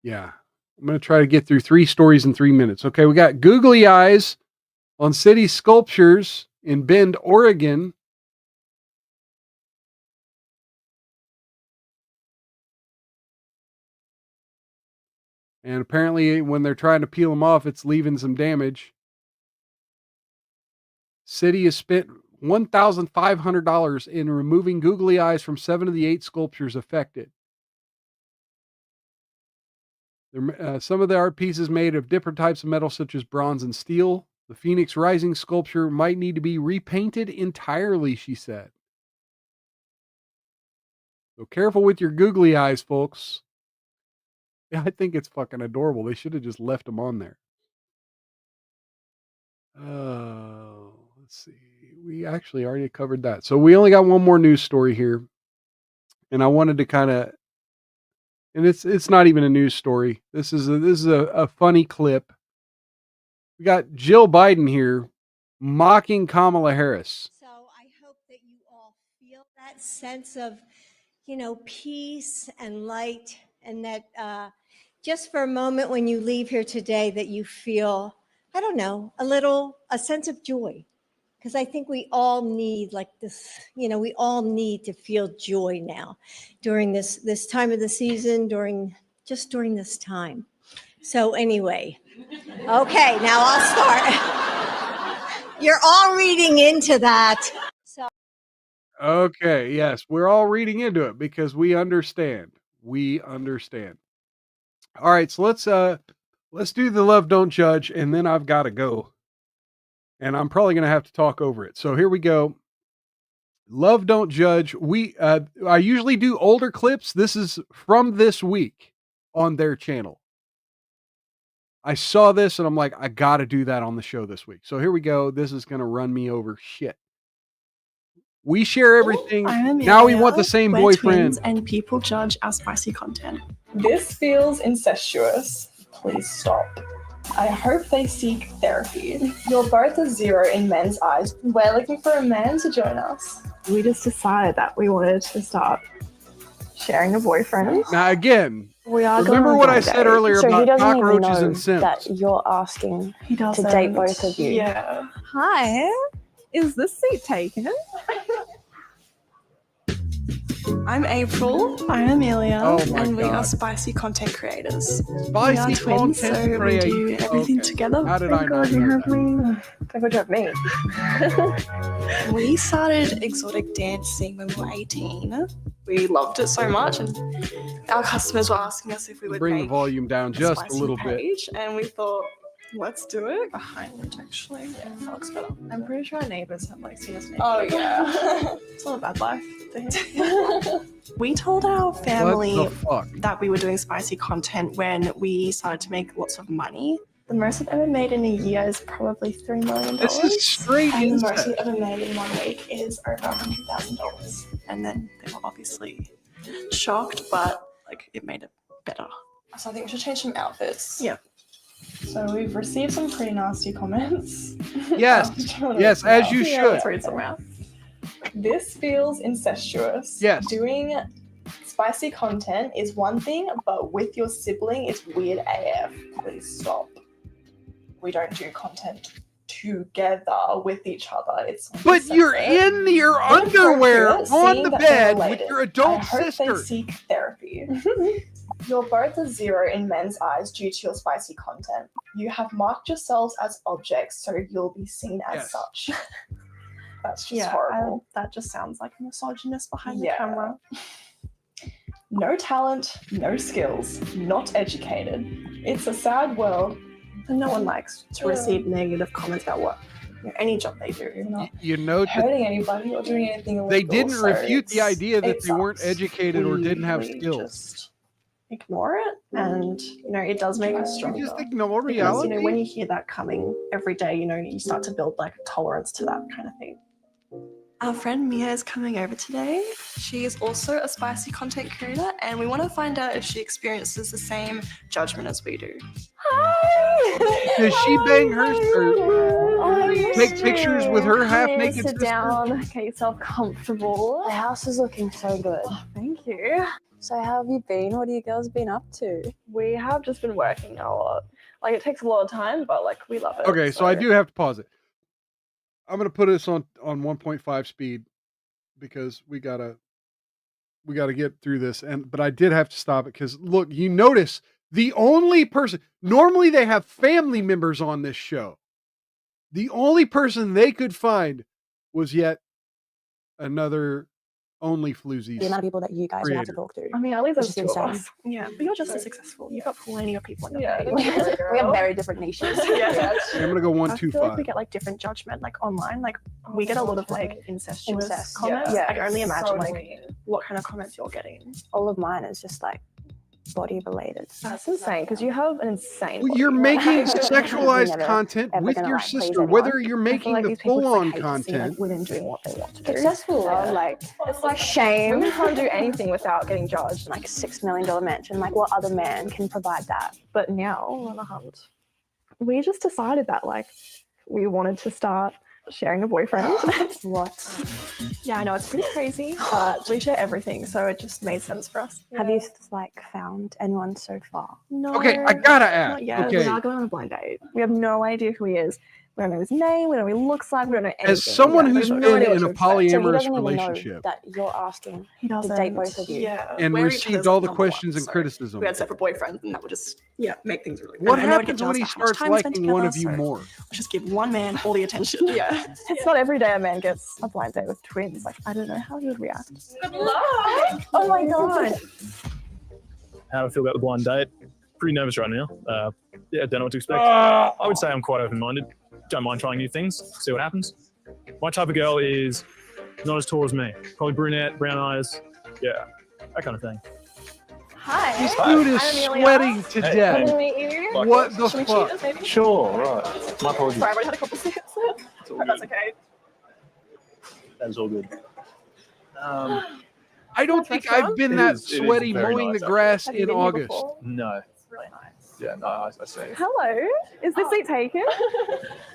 Yeah. I'm going to try to get through 3 stories in 3 minutes. Okay, we got googly eyes on city sculptures in Bend, Oregon. And apparently when they're trying to peel them off, it's leaving some damage. City has spent $1,500 in removing googly eyes from 7 of the 8 sculptures affected. Some of the art pieces made of different types of metal, such as bronze and steel. The Phoenix Rising sculpture might need to be repainted entirely, she said. So careful with your googly eyes, folks. Yeah, I think it's fucking adorable. They should have just left them on there. Let's see. We actually already covered that. So we only got one more news story here. And I wanted to kind of, and it's not even a news story. This is a funny clip We got Jill Biden here mocking Kamala Harris. So I hope that you all feel that sense of, peace and light, and that just for a moment when you leave here today that you feel, I don't know, a sense of joy. Because I think we all need like this, we all need to feel joy now during this time of the season, during this time. So anyway, okay, now I'll start. You're all reading into that. So Okay, yes, we're all reading into it because we understand. We understand. All right, so let's do the love don't judge, and then I've got to go. And I'm probably going to have to talk over it. So here we go. Love don't judge. I usually do older clips. This is from this week on their channel. I saw this and I'm like, I got to do that on the show this week. So here we go. This is going to run me over shit. We share everything. Now we want the same boyfriend. And people judge our spicy content. This feels incestuous. Please stop. I hope they seek therapy. You're both a 0 in men's eyes. We're looking for a man to join us. We just decided that we wanted to start sharing a boyfriend. Now again, we are remember what I said earlier about cockroaches and simps. That you're asking to date both of you. Yeah. Hi, is this seat taken? I'm April. I'm Amelia. And we are spicy content creators. We are twins, so we do everything together. How did I know that? Thank God you have me. We started exotic dancing when we were 18. We loved it so much, and our customers were asking us if we would Bring the make volume down just a little bit. And we thought, let's do it. Behind it, actually. Yeah, that looks better. I'm pretty sure our neighbors have seen us naked. Oh yeah. It's not a bad life. We told our family that we were doing spicy content when we started to make lots of money. The most I've ever made in a year is probably $3 million. This is straight and incest. the most I've ever made in 1 week is over $100,000. And then they were obviously shocked, but it made it better. So I think we should change some outfits. Yeah. So we've received some pretty nasty comments. Yes. Yes, as you should. Let's read some out. This feels incestuous. Yes. Doing spicy content is one thing, but with your sibling, it's weird AF. Please stop. We don't do content together with each other. But you're in your underwear on the bed with your adult sister. I hope they seek therapy. You're both a 0 in men's eyes due to your spicy content. You have marked yourselves as objects, so you'll be seen as such. That's just horrible. That just sounds like a misogynist behind the camera. No talent, no skills, not educated. It's a sad world. And no one likes to receive negative comments about any job they do. You know, hurting anybody or doing anything illegal. They didn't refute the idea that they weren't educated or didn't have skills. Just ignore it, and it does make us stronger. You just ignore reality. Because, when you hear that coming every day, you start to build a tolerance to that kind of thing. Our friend Mia is coming over today. She is also a spicy content creator, and we want to find out if she experiences the same judgment as we do. Hi! Does she bang her or take pictures with her half-naked sit sister? down, get yourself comfortable. The house is looking so good. Oh, thank you. So how have you been? What have you girls been up to? We have just been working a lot. It takes a lot of time, but we love it. Okay, so I do have to pause it. I'm gonna put this on 1.5 speed because we gotta get through this. But I did have to stop it because look, you notice the only person, normally they have family members on this show. The only person they could find was yet another only floozies. The amount of people that you guys would have to talk to. I mean, at least there's 2 of insane. us. Yeah, but you're just as successful. You've got plenty of people on your page. We have very different niches. I'm gonna go 1, I 2, feel 5. like we get different judgment online. We get a lot of incestuous Incest. comments. Yeah. I can only imagine Totally. what kind of comments you're getting. All of mine is just body related. That's insane because you have an insane body. You're making sexualized Never, content ever with gonna, your like, please sister, anyone. whether you're I feel making like the these people full-on hate to see, content. women doing what they want to do. Successful, it's shame. Women can't do anything without getting judged. $6 million mansion. What other man can provide that? But now we're on a hunt. we just decided that like we wanted to start sharing a boyfriend. What? Yeah, I know it's pretty crazy, but we share everything, so it just made sense for us. Have you like found anyone so far? No. Okay, I gotta ask. Not yet. Okay. We are going on a blind date. We have no idea who he is. We don't know his name. We don't know what he looks like. We don't know anything. As someone Yeah, who's we have been no idea what in to a expect. So he polyamorous doesn't even know relationship that you're asking He to doesn't. date both of you. Yeah. and We're each received other's all the number questions one, and so criticism, we had separate boyfriends, and that would just make things really. what and I know it happens gets when he jealous about how much starts time we spend liking one of together, you so more? let's just give one man all the attention. Yeah. It's not every day a man gets a blind date with twins. Like, I don't know how he would react. Good luck. Oh my god. How do I feel about the blind date? Pretty nervous right now. Yeah, don't know what to expect. I would say I'm quite open-minded. Don't mind trying new things, see what happens. My type of girl is not as tall as me. Probably brunette, brown eyes. Yeah, that kind of thing. Hi. This dude is I'm Amelia. sweating to Good death. to meet you. What the Should we fuck? cheat this, maybe? Sure, right. My apologies. Sorry, I've already had a couple sips. Hope that's okay. That was all good. I don't Nice think restaurant. I've been It that is sweaty very mowing nice, the grass Have you in been here August. before? No. It's really nice. Yeah, no, I see. Hello. Is this seat taken?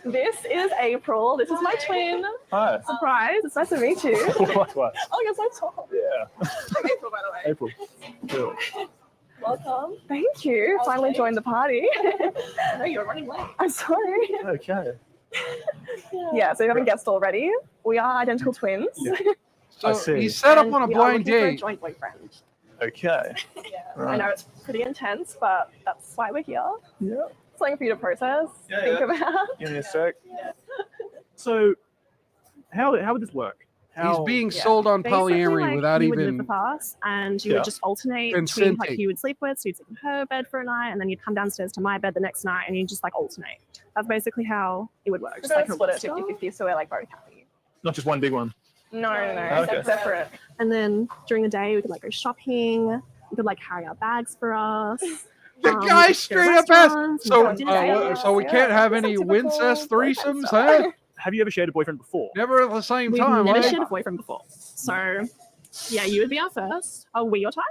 This is April. This is my twin. Hi. Surprise. It's nice to meet you. Likewise. Oh, you're so tall. Yeah. I'm April, by the way. April. Cool. Welcome. Thank you. Finally joined the party. I know you're running late. I'm sorry. Okay. Yeah, so you haven't guessed already. We are identical twins. Yeah. I So see. he set up And on a we are blind looking for a date. joint boyfriend. Okay. Yeah. I Right. know it's pretty intense, but that's why we're here. Yeah. Something for you to process, Yeah, think yeah. about. Give me a sec. So, how would this work? He's being Yeah. sold on Basically, polyamory like, without you would live even. with us, and you Yeah. would just alternate between Consenting. like who you would sleep with. So you'd sleep in her bed for a night, and then you'd come downstairs to my bed the next night, and you just like alternate. That's basically how it would work. Just like split it 50-50, so we're like both happy. Not just one big one. No, Okay. separate. And then during the day, we could like go shopping. We could like carry our bags for us. The we guy could go to straight up asked. restaurants, So, we could go to dinner. so we Yeah, can't have it's like any typical Wincest boyfriend threesomes, stuff. huh? Have you ever shared a boyfriend before? Never at the same We've time. never right? shared a boyfriend before. So, yeah, you would be our first. Are we your type?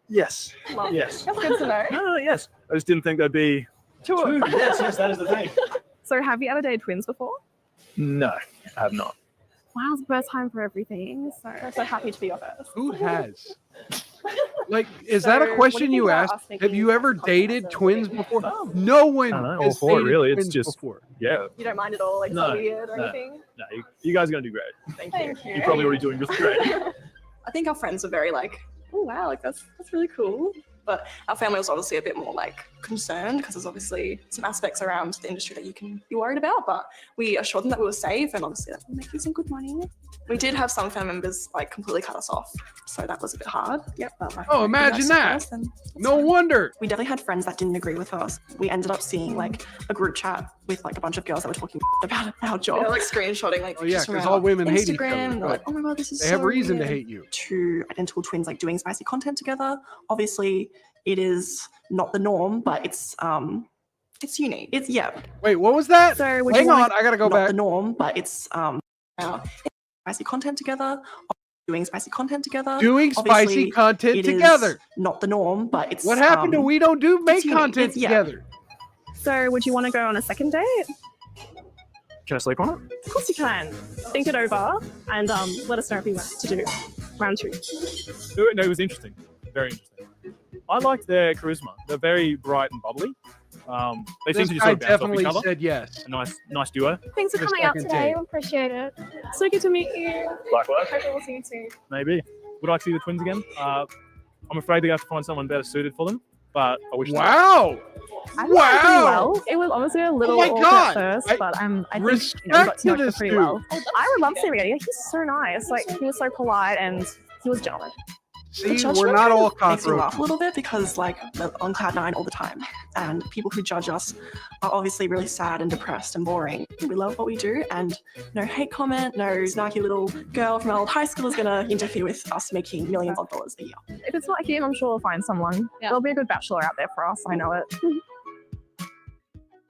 Yes. Lovely. Yes. That's good to know. No, yes. I just didn't think there'd be two. Yes, that is the thing. So, have you ever dated twins before? No, I have not. Wow, it's the first time for everything. So, I'm so happy to be your first. Who has? Like, is that a So, question what do you you think about asked? us making Have you ever podcasts dated as a twins thing? before? No one I don't know, all has for it, dated really. It's twins just- before. Yeah. You don't mind at all, like No, so weird or no. anything? No, you guys are going to do great. Thank you. You're probably already doing just great. I think our friends are very like, oh wow, like that's really cool. But our family was obviously a bit more like concerned because there's obviously some aspects around the industry that you can be worried about. But we assured them that we were safe and obviously that we're making some good money. We did have some family members like completely cut us off, so that was a bit hard. Yep. But, like, Oh, imagine that. No wonder. We definitely had friends that didn't agree with us. We ended up seeing like a group chat with like a bunch of girls that were talking about our job. They're like screenshotting like Oh yeah, pictures from because our all women hate each Instagram. other. They're but like, oh my god, this is they have so reason to weird. hate you. Two identical twins like doing spicy content together. Obviously, it is not the norm, but it's unique. It's Wait, what was that? So would Hang you on, wanna- I gotta go not back. the norm, but it's spicy content together. Doing spicy content together. Doing spicy Obviously, content it is together. not the norm, but it's What happened to we don't do make it's unique. content It's- yeah. together? So would you want to go on a second date? Can I sleep on it? Of course you can. Think it over and let us know if you want to do round two. No, it was interesting. Very interesting. I liked their charisma. They're very bright and bubbly. They seem This to just guy sort of bounce off definitely each other. said yes. A nice duo. Thanks for Just coming out second today. date. I appreciate it. So good to meet you. Likewise. Hope we'll see you soon. Maybe. Would I like to see the twins again? I'm afraid they're going to have to find someone better suited for them. But I wish. Wow. I Wow. Pretty well. It was obviously a little my awkward God. at first, I- but I think we Respect got to know to each other this pretty dude. well. I would love to see him again. He's so nice. Like he was so polite and he was a gentleman. See, we're not all Makes me laugh cockroaches. a little bit because like we're on cloud nine all the time, and people who judge us are obviously really sad and depressed and boring. We love what we do, and no hate comment, no snarky little girl from our old high school is gonna interfere with us making millions of dollars a year. If it's not him, I'm sure we'll find someone. There'll be a good bachelor out there for us. I know it.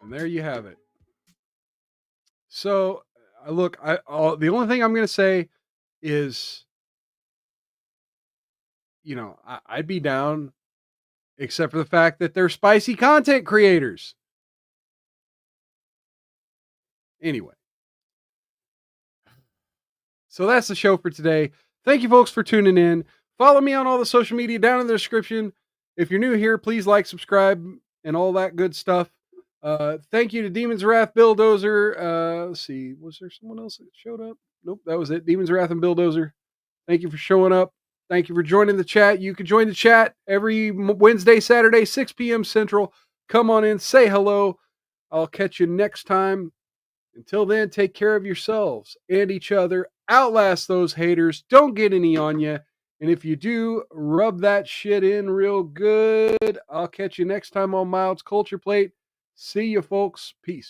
And there you have it. So, look, the only thing I'm going to say is, I'd be down except for the fact that they're spicy content creators. Anyway. So that's the show for today. Thank you, folks, for tuning in. Follow me on all the social media down in the description. If you're new here, please like, subscribe, and all that good stuff. Thank you to Demon's Wrath, Billdozer. Let's see. Was there someone else that showed up? Nope, that was it. Demon's Wrath and Billdozer. Thank you for showing up. Thank you for joining the chat. You can join the chat every Wednesday, Saturday, 6 p.m. Central. Come on in, say hello. I'll catch you next time. Until then, take care of yourselves and each other. Outlast those haters. Don't get any on you. And if you do, rub that shit in real good. I'll catch you next time on Mild's Culture Plate. See you, folks. Peace.